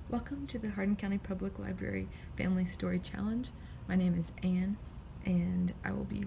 Welcome to the Hardin County Public Library Family Story Challenge. My name is Anne, and I'll be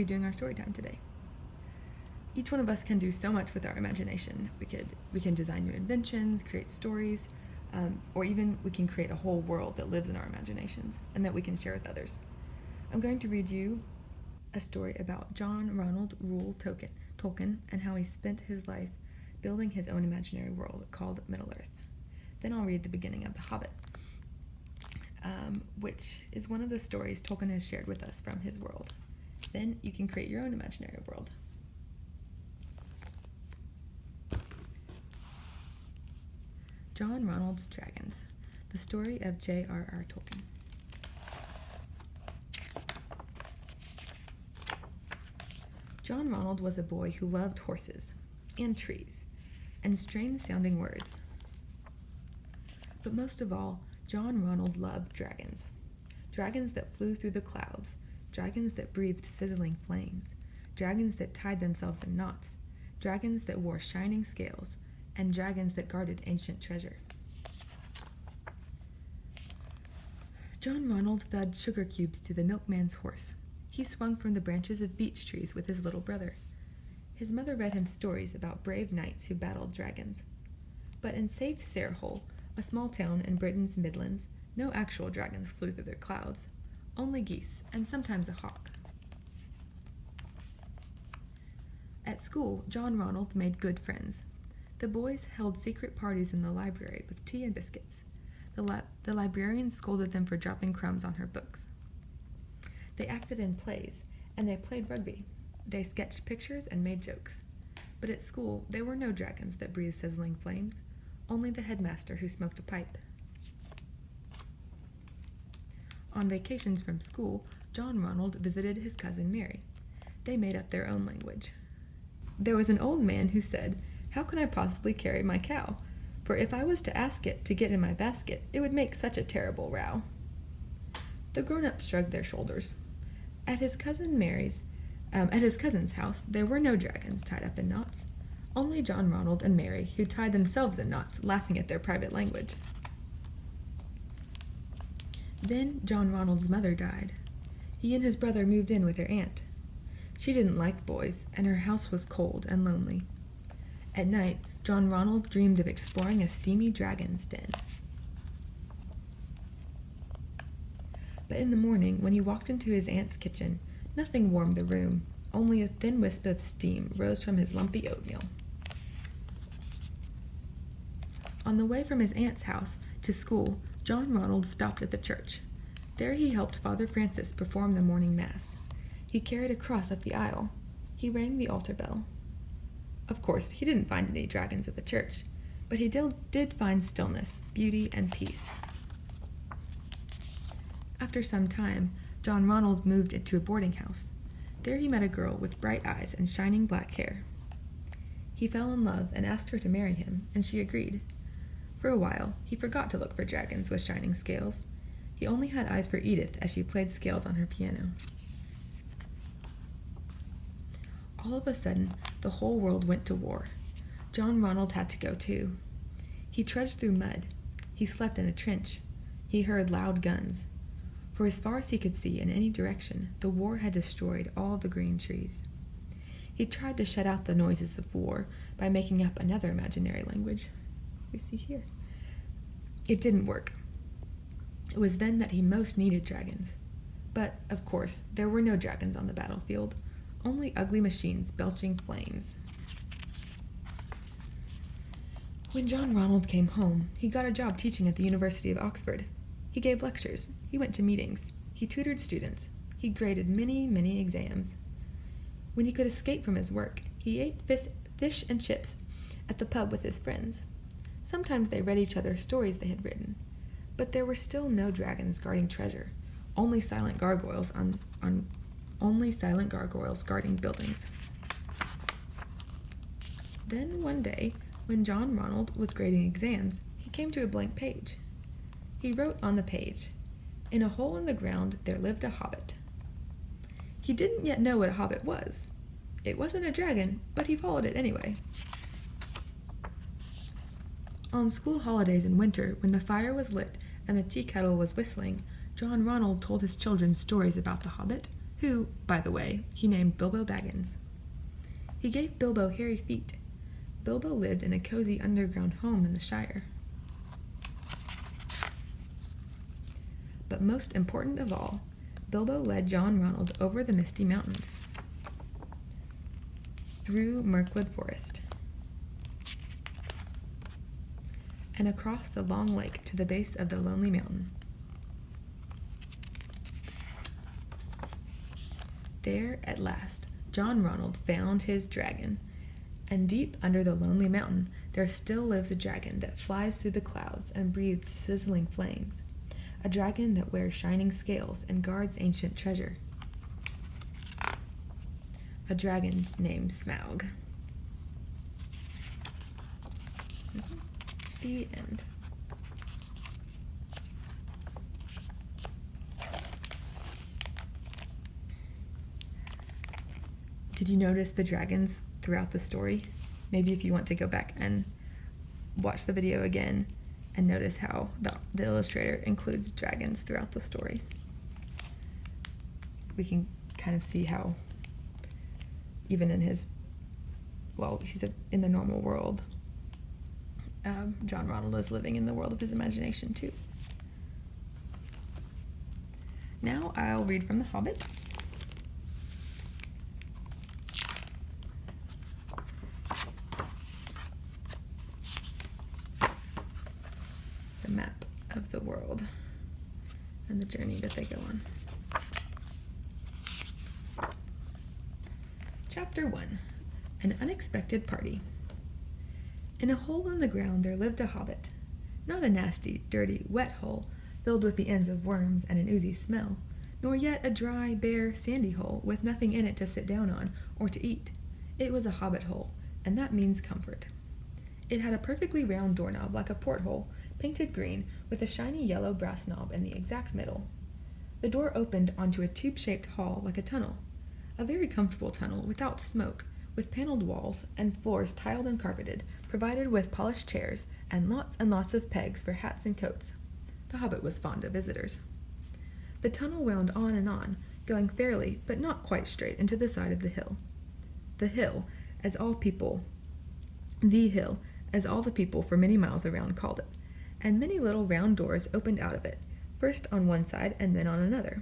doing our story time today. Each one of us can do so much with our imagination. We can design new inventions, create stories, or even we can create a whole world that lives in our imaginations and that we can share with others. I'm going to read you a story about John Ronald Reuel Tolkien and how he spent his life building his own imaginary world called Middle-earth. Then I'll read the beginning of The Hobbit, which is one of the stories Tolkien has shared with us from his world. Then you can create your own imaginary world. John Ronald's Dragons, the story of J.R.R. Tolkien. John Ronald was a boy who loved horses and trees and strange-sounding words. But most of all, John Ronald loved dragons. Dragons that flew through the clouds, dragons that breathed sizzling flames, dragons that tied themselves in knots, dragons that wore shining scales, and dragons that guarded ancient treasure. John Ronald fed sugar cubes to the milkman's horse. He swung from the branches of beech trees with his little brother. His mother read him stories about brave knights who battled dragons. But in safe Sarehole, a small town in Britain's Midlands, no actual dragons flew through the clouds, only geese and sometimes a hawk. At school, John Ronald made good friends. The boys held secret parties in the library with tea and biscuits. The librarian scolded them for dropping crumbs on her books. They acted in plays, and they played rugby. They sketched pictures and made jokes. But at school, there were no dragons that breathed sizzling flames, only the headmaster who smoked a pipe. On vacations from school, John Ronald visited his cousin Mary. They made up their own language. There was an old man who said, "How can I possibly carry my cow? For if I was to ask it to get in my basket, it would make such a terrible row." The grown-ups shrugged their shoulders. At his cousin's house, there were no dragons tied up in knots. Only John Ronald and Mary, who tied themselves in knots, laughing at their private language. Then John Ronald's mother died. He and his brother moved in with their aunt. She didn't like boys, and her house was cold and lonely. At night, John Ronald dreamed of exploring a steamy dragon's den. But in the morning, when he walked into his aunt's kitchen, nothing warmed the room. Only a thin wisp of steam rose from his lumpy oatmeal. On the way from his aunt's house to school, John Ronald stopped at the church. There he helped Father Francis perform the morning mass. He carried a cross up the aisle. He rang the altar bell. Of course, he didn't find any dragons at the church, but he did find stillness, beauty, and peace. After some time, John Ronald moved into a boarding house. There he met a girl with bright eyes and shining black hair. He fell in love and asked her to marry him, and she agreed. For a while, he forgot to look for dragons with shining scales. He only had eyes for Edith as she played scales on her piano. All of a sudden, the whole world went to war. John Ronald had to go too. He trudged through mud. He slept in a trench. He heard loud guns. For as far as he could see in any direction, the war had destroyed all the green trees. He tried to shut out the noises of war by making up another imaginary language. We see here. It didn't work. It was then that he most needed dragons. But, of course, there were no dragons on the battlefield, only ugly machines belching flames. When John Ronald came home, he got a job teaching at the University of Oxford. He gave lectures, he went to meetings, he tutored students, he graded many, many exams. When he could escape from his work, he ate fish and chips at the pub with his friends. Sometimes they read each other stories they had written, but there were still no dragons guarding treasure, only silent gargoyles guarding buildings. Then one day, when John Ronald was grading exams, he came to a blank page. He wrote on the page, "In a hole in the ground there lived a hobbit." He didn't yet know what a hobbit was. It wasn't a dragon, but he followed it anyway. On school holidays in winter, when the fire was lit and the tea kettle was whistling, John Ronald told his children stories about the Hobbit, who, by the way, he named Bilbo Baggins. He gave Bilbo hairy feet. Bilbo lived in a cozy underground home in the Shire. But most important of all, Bilbo led John Ronald over the Misty Mountains, through Mirkwood Forest, and across the long lake to the base of the Lonely Mountain. There, at last, John Ronald found his dragon, and deep under the Lonely Mountain there still lives a dragon that flies through the clouds and breathes sizzling flames, a dragon that wears shining scales and guards ancient treasure. A dragon named Smaug. The end. Did you notice the dragons throughout the story? Maybe if you want to go back and watch the video again and notice how the illustrator includes dragons throughout the story. We can kind of see how even in his, well, he said in the normal world, John Ronald is living in the world of his imagination too. Now I'll read from The Hobbit. The map of the world and the journey that they go on. Chapter 1. An Unexpected Party. In a hole in the ground there lived a hobbit. Not a nasty, dirty, wet hole filled with the ends of worms and an oozy smell, nor yet a dry, bare, sandy hole with nothing in it to sit down on or to eat. It was a hobbit hole, and that means comfort. It had a perfectly round doorknob like a porthole, painted green, with a shiny yellow brass knob in the exact middle. The door opened onto a tube-shaped hall like a tunnel. A very comfortable tunnel without smoke, with paneled walls and floors tiled and carpeted, provided with polished chairs and lots of pegs for hats and coats. The hobbit was fond of visitors. The tunnel wound on and on, going fairly but not quite straight into the side of the hill. The hill, as all the people for many miles around called it, and many little round doors opened out of it, first on one side and then on another.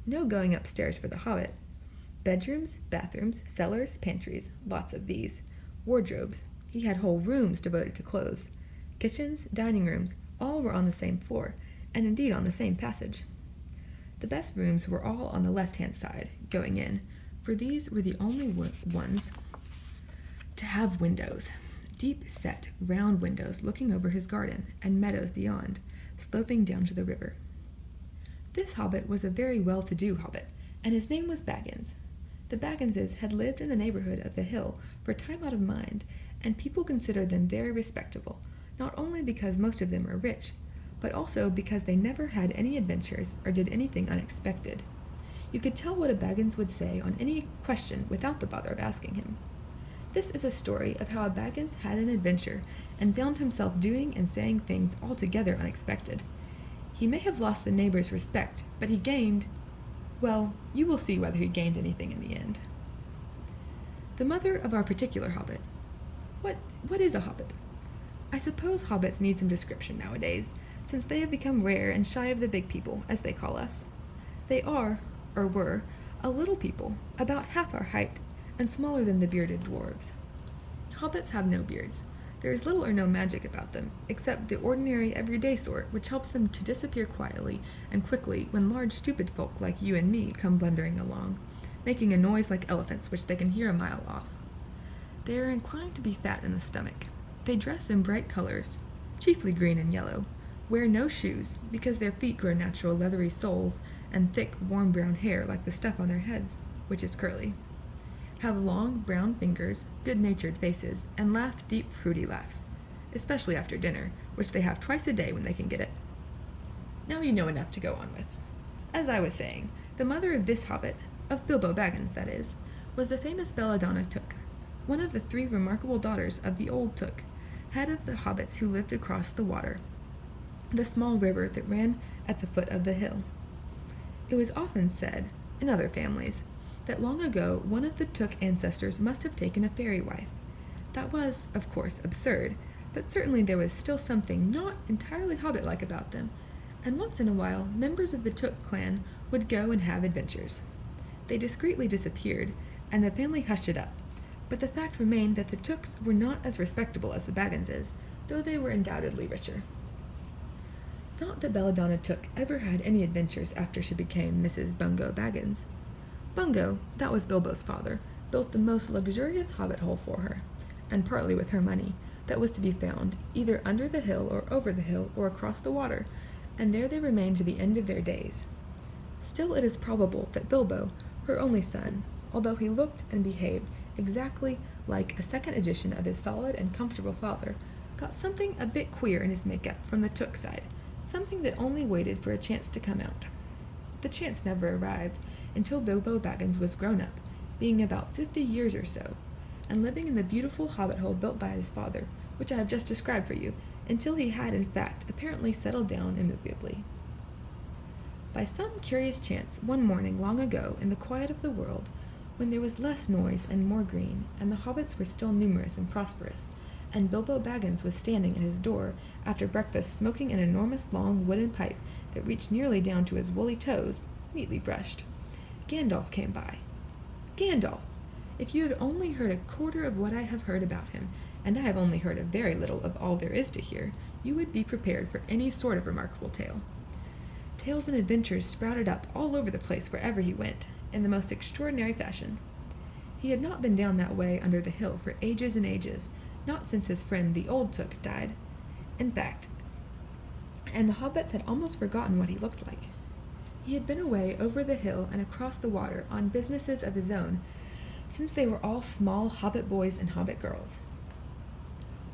No going upstairs for the hobbit. Bedrooms, bathrooms, cellars, pantries, lots of these. Wardrobes. He had whole rooms devoted to clothes. Kitchens, dining rooms, all were on the same floor, and indeed on the same passage. The best rooms were all on the left-hand side, going in, for these were the only ones to have windows. Deep-set, round windows looking over his garden and meadows beyond, sloping down to the river. This hobbit was a very well-to-do hobbit, and his name was Baggins. The Bagginses had lived in the neighborhood of the hill for time out of mind, and people considered them very respectable, not only because most of them were rich, but also because they never had any adventures or did anything unexpected. You could tell what a Baggins would say on any question without the bother of asking him. This is a story of how a Baggins had an adventure and found himself doing and saying things altogether unexpected. He may have lost the neighbors' respect, but he gained, well, you will see whether he gained anything in the end. The mother of our particular hobbit. What is a hobbit? I suppose hobbits need some description nowadays, since they have become rare and shy of the big people, as they call us. They are, or were, a little people, about half our height, and smaller than the bearded dwarves. Hobbits have no beards. There is little or no magic about them, except the ordinary everyday sort which helps them to disappear quietly and quickly when large stupid folk like you and me come blundering along, making a noise like elephants which they can hear a mile off. They are inclined to be fat in the stomach. They dress in bright colors, chiefly green and yellow, wear no shoes because their feet grow natural leathery soles and thick warm brown hair like the stuff on their heads, which is curly, have long brown fingers, good-natured faces, and laugh deep fruity laughs, especially after dinner, which they have twice a day when they can get it. Now you know enough to go on with. As I was saying, the mother of this hobbit, of Bilbo Baggins that is, was the famous Belladonna Took, one of the 3 remarkable daughters of the old Took, head of the hobbits who lived across the water, the small river that ran at the foot of the hill. It was often said, in other families, that long ago one of the Took ancestors must have taken a fairy wife. That was, of course, absurd, but certainly there was still something not entirely hobbit-like about them, and once in a while members of the Took clan would go and have adventures. They discreetly disappeared, and the family hushed it up, but the fact remained that the Tooks were not as respectable as the Bagginses, though they were undoubtedly richer. Not that Belladonna Took ever had any adventures after she became Mrs. Bungo Baggins. Bungo, that was Bilbo's father, built the most luxurious hobbit hole for her, and partly with her money, that was to be found either under the hill or over the hill or across the water, and there they remained to the end of their days. Still it is probable that Bilbo, her only son, although he looked and behaved exactly like a second edition of his solid and comfortable father, got something a bit queer in his makeup from the Took side, something that only waited for a chance to come out. The chance never arrived until Bilbo Baggins was grown up, being about 50 years or so, and living in the beautiful hobbit hole built by his father, which I have just described for you, until he had in fact apparently settled down immovably. By some curious chance, one morning long ago in the quiet of the world, when there was less noise and more green, and the hobbits were still numerous and prosperous, and Bilbo Baggins was standing at his door after breakfast smoking an enormous long wooden pipe that reached nearly down to his woolly toes, neatly brushed, Gandalf came by. Gandalf! If you had only heard a quarter of what I have heard about him, and I have only heard a very little of all there is to hear, you would be prepared for any sort of remarkable tale. Tales and adventures sprouted up all over the place wherever he went, in the most extraordinary fashion. He had not been down that way under the hill for ages and ages, not since his friend the old Took died. In fact, and the hobbits had almost forgotten what he looked like. He had been away over the hill and across the water on businesses of his own since they were all small hobbit boys and hobbit girls.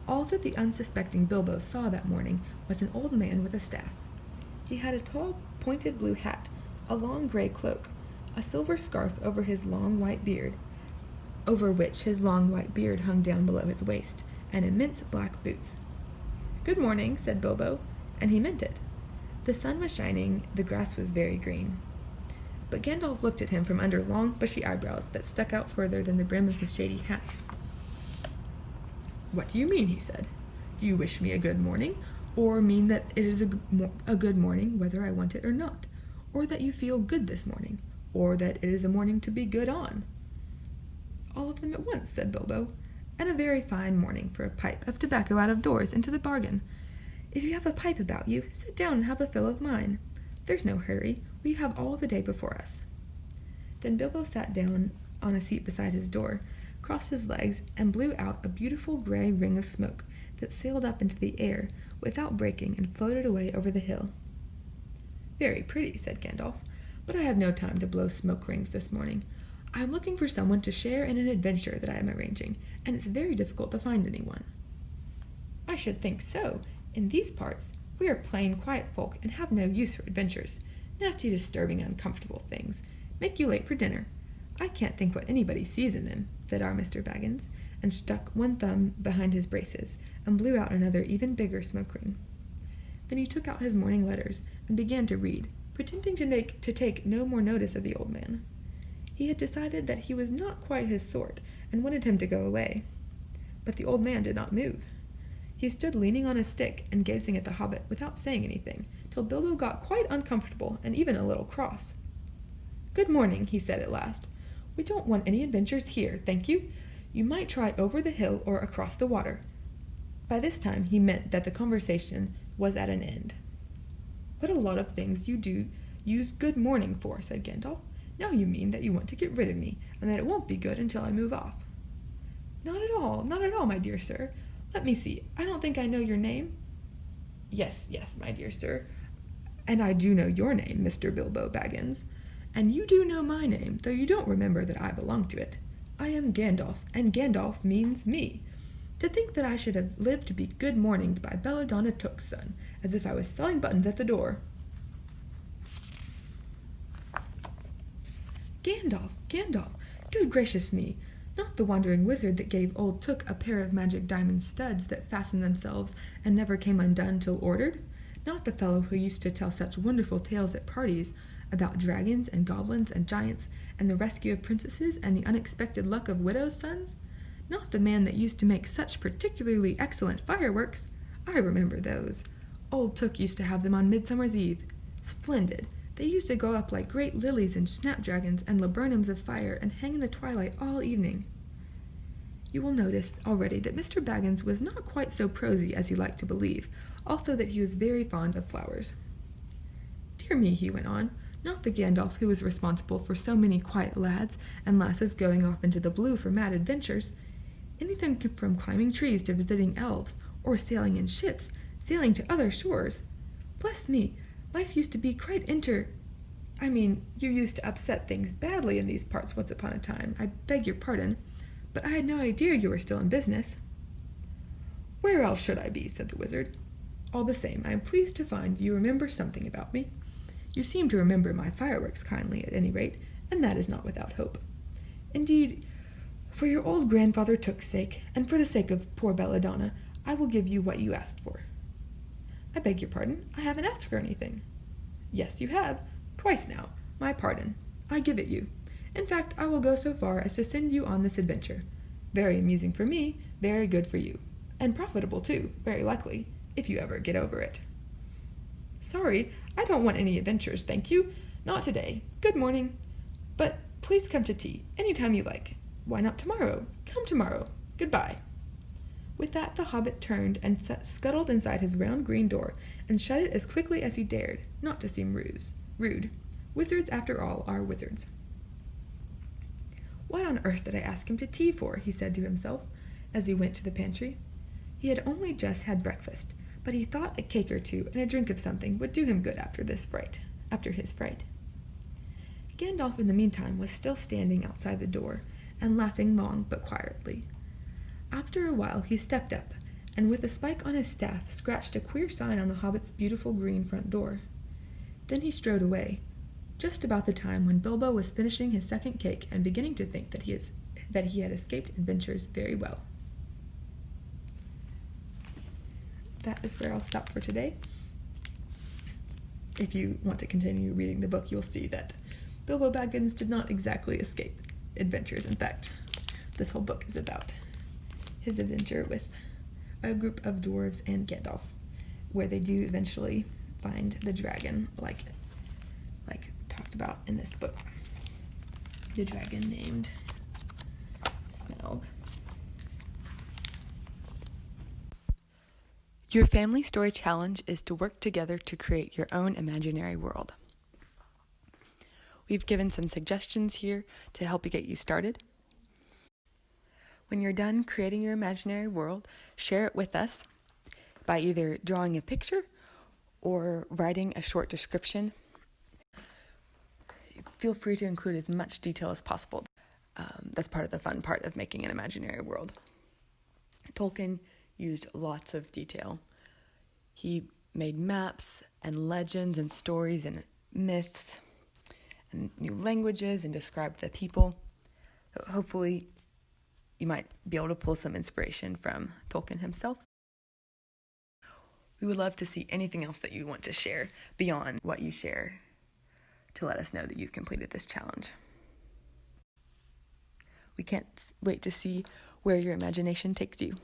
All that the unsuspecting Bilbo saw that morning was an old man with a staff. He had a tall, pointed blue hat, a long gray cloak, a silver scarf over his long white beard, over which his long white beard hung down below his waist, and immense black boots. "Good morning," said Bilbo, and he meant it. The sun was shining, the grass was very green. But Gandalf looked at him from under long, bushy eyebrows that stuck out further than the brim of his shady hat. "What do you mean?" he said. "Do you wish me a good morning, or mean that it is a good morning whether I want it or not, or that you feel good this morning, or that it is a morning to be good on?" "All of them at once," said Bilbo, "and a very fine morning for a pipe of tobacco out of doors into the bargain. If you have a pipe about you, sit down and have a fill of mine. There's no hurry, we have all the day before us." Then Bilbo sat down on a seat beside his door, crossed his legs, and blew out a beautiful gray ring of smoke that sailed up into the air without breaking and floated away over the hill. "Very pretty," said Gandalf, "but I have no time to blow smoke rings this morning. I am looking for someone to share in an adventure that I am arranging, and it's very difficult to find anyone." "I should think so. In these parts, we are plain, quiet folk and have no use for adventures. Nasty, disturbing, uncomfortable things. Make you late for dinner. I can't think what anybody sees in them," said our Mr. Baggins, and stuck one thumb behind his braces, and blew out another even bigger smoke ring. Then he took out his morning letters and began to read, pretending to take no more notice of the old man. He had decided that he was not quite his sort, and wanted him to go away. But the old man did not move. He stood leaning on a stick and gazing at the hobbit without saying anything, till Bilbo got quite uncomfortable and even a little cross. "Good morning," he said at last. "We don't want any adventures here, thank you. You might try over the hill or across the water." By this time he meant that the conversation was at an end. "What a lot of things you do use good morning for," said Gandalf. "Now you mean that you want to get rid of me, and that it won't be good until I move off." Not at all, my dear sir. Let me see, I don't think I know your name." Yes, my dear sir, and I do know your name, Mr. Bilbo Baggins, and you do know my name, though you don't remember that I belong to it. I am Gandalf, and Gandalf means me. To think that I should have lived to be good morninged by Belladonna Took's son, as if I was selling buttons at the door." Gandalf, good gracious me, Not the wandering wizard that gave old Took a pair of magic diamond studs that fastened themselves and never came undone till ordered. Not the fellow who used to tell such wonderful tales at parties about dragons and goblins and giants and the rescue of princesses and the unexpected luck of widows' sons. Not the man that used to make such particularly excellent fireworks. I remember those. Old Took used to have them on Midsummer's Eve. Splendid. They used to go up like great lilies and snapdragons and laburnums of fire and hang in the twilight all evening. You will notice already that Mr. Baggins was not quite so prosy as he liked to believe, also that he was very fond of flowers. Dear me, he went on, not the Gandalf who was responsible for so many quiet lads and lasses going off into the blue for mad adventures. Anything from climbing trees to visiting elves, or sailing in ships, sailing to other shores. Bless me, life used to be quite you used to upset things badly in these parts once upon a time, I beg your pardon, but I had no idea you were still in business. Where else should I be, said the wizard. All the same, I am pleased to find you remember something about me. You seem to remember my fireworks kindly, at any rate, and that is not without hope. Indeed, for your old grandfather Took's sake, and for the sake of poor Belladonna, I will give you what you asked for. I beg your pardon, I haven't asked for anything. Yes, you have. Twice now. My pardon. I give it you. In fact, I will go so far as to send you on this adventure. Very amusing for me, very good for you. And profitable, too, very likely, if you ever get over it. Sorry, I don't want any adventures, thank you. Not today. Good morning. But please come to tea, any time you like. Why not tomorrow? Come tomorrow. Goodbye. With that, the hobbit turned and scuttled inside his round green door and shut it as quickly as he dared, not to seem rude. Wizards, after all, are wizards. What on earth did I ask him to tea for? He said to himself as he went to the pantry. He had only just had breakfast, but he thought a cake or two and a drink of something would do him good after his fright. Gandalf, in the meantime, was still standing outside the door and laughing long but quietly. After a while he stepped up, and with a spike on his staff scratched a queer sign on the hobbit's beautiful green front door. Then he strode away, just about the time when Bilbo was finishing his second cake and beginning to think that he had escaped adventures very well. That is where I'll stop for today. If you want to continue reading the book, you'll see that Bilbo Baggins did not exactly escape adventures. In fact, this whole book is about his adventure with a group of dwarves and Gandalf, where they do eventually find the dragon, like talked about in this book. The dragon named Smaug. Your family story challenge is to work together to create your own imaginary world. We've given some suggestions here to help you get you started. When you're done creating your imaginary world, share it with us by either drawing a picture or writing a short description. Feel free to include as much detail as possible. That's part of the fun part of making an imaginary world. Tolkien used lots of detail. He made maps and legends and stories and myths and new languages and described the people. Hopefully, you might be able to pull some inspiration from Tolkien himself. We would love to see anything else that you want to share beyond what you share to let us know that you've completed this challenge. We can't wait to see where your imagination takes you.